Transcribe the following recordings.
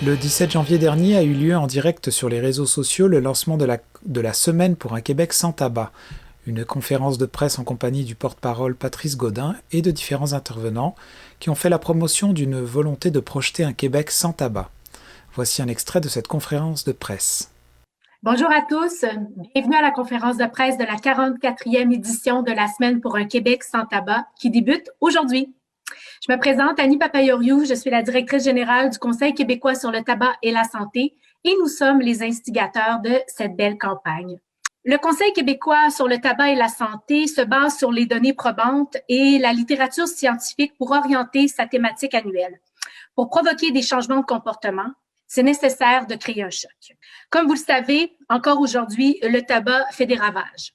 Le 17 janvier dernier a eu lieu en direct sur les réseaux sociaux le lancement de la Semaine pour un Québec sans tabac, une conférence de presse en compagnie du porte-parole Patrice Gaudin et de différents intervenants qui ont fait la promotion d'une volonté de projeter un Québec sans tabac. Voici un extrait de cette conférence de presse. Bonjour à tous, bienvenue à la conférence de presse de la 44e édition de la Semaine pour un Québec sans tabac qui débute aujourd'hui. Je me présente, Annie Papayoriou, je suis la directrice générale du Conseil québécois sur le tabac et la santé et nous sommes les instigateurs de cette belle campagne. Le Conseil québécois sur le tabac et la santé se base sur les données probantes et la littérature scientifique pour orienter sa thématique annuelle. Pour provoquer des changements de comportement, c'est nécessaire de créer un choc. Comme vous le savez, encore aujourd'hui, le tabac fait des ravages.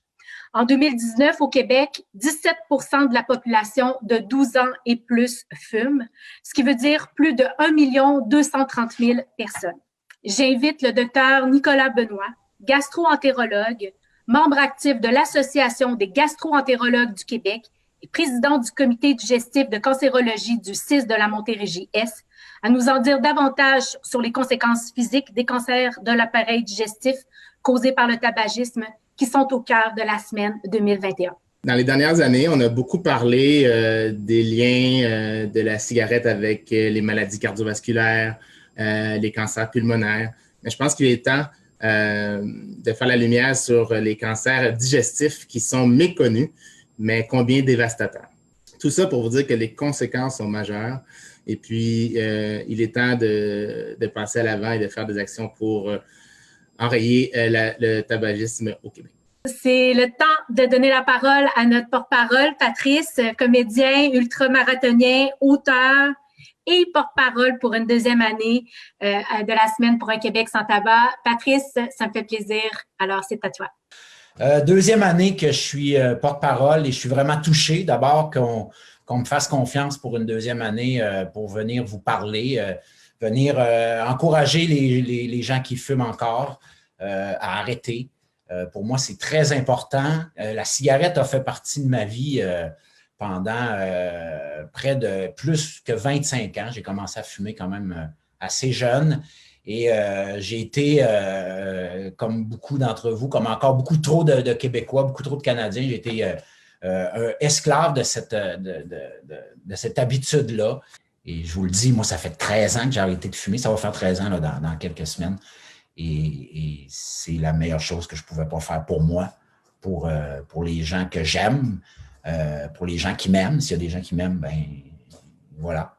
En 2019, au Québec, 17% de la population de 12 ans et plus fume, ce qui veut dire plus de 1 230 000 personnes. J'invite le docteur Nicolas Benoit, gastro-entérologue, membre actif de l'Association des gastro-entérologues du Québec et président du comité digestif de cancérologie du CIS de la Montérégie-Est, à nous en dire davantage sur les conséquences physiques des cancers de l'appareil digestif causés par le tabagisme qui sont au cœur de la semaine 2021. Dans les dernières années, on a beaucoup parlé des liens de la cigarette avec les maladies cardiovasculaires, les cancers pulmonaires. Mais je pense qu'il est temps de faire la lumière sur les cancers digestifs qui sont méconnus, mais combien dévastateurs. Tout ça pour vous dire que les conséquences sont majeures. Et puis, il est temps de passer à l'avant et de faire des actions pour enrayer le tabagisme au Québec. C'est le temps de donner la parole à notre porte-parole, Patrice, comédien, ultramarathonien, auteur et porte-parole pour une deuxième année de la Semaine pour un Québec sans tabac. Patrice, ça me fait plaisir. Alors, c'est à toi. Deuxième année que je suis porte-parole et je suis vraiment touché. D'abord, qu'on me fasse confiance pour une deuxième année pour venir vous parler, venir encourager les gens qui fument encore à arrêter. Pour moi, c'est très important. La cigarette a fait partie de ma vie pendant près de plus que 25 ans. J'ai commencé à fumer quand même assez jeune et j'ai été, comme beaucoup d'entre vous, comme encore beaucoup trop de Québécois, beaucoup trop de Canadiens, j'ai été un esclave de cette habitude-là. Et je vous le dis, moi, ça fait 13 ans que j'ai arrêté de fumer. Ça va faire 13 ans là, dans quelques semaines. Et c'est la meilleure chose que je ne pouvais pas faire pour moi, pour les gens que j'aime, pour les gens qui m'aiment. S'il y a des gens qui m'aiment, ben voilà.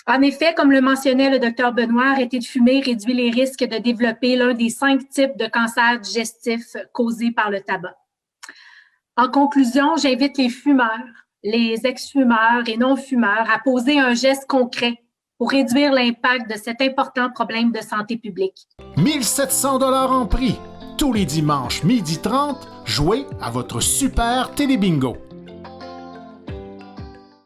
En effet, comme le mentionnait le docteur Benoit, arrêter de fumer réduit les risques de développer l'un des 5 types de cancers digestifs causés par le tabac. En conclusion, j'invite les fumeurs, les ex-fumeurs et non-fumeurs à poser un geste concret pour réduire l'impact de cet important problème de santé publique. 1 700 $ en prix. Tous les dimanches, 12h30, jouez à votre super télébingo.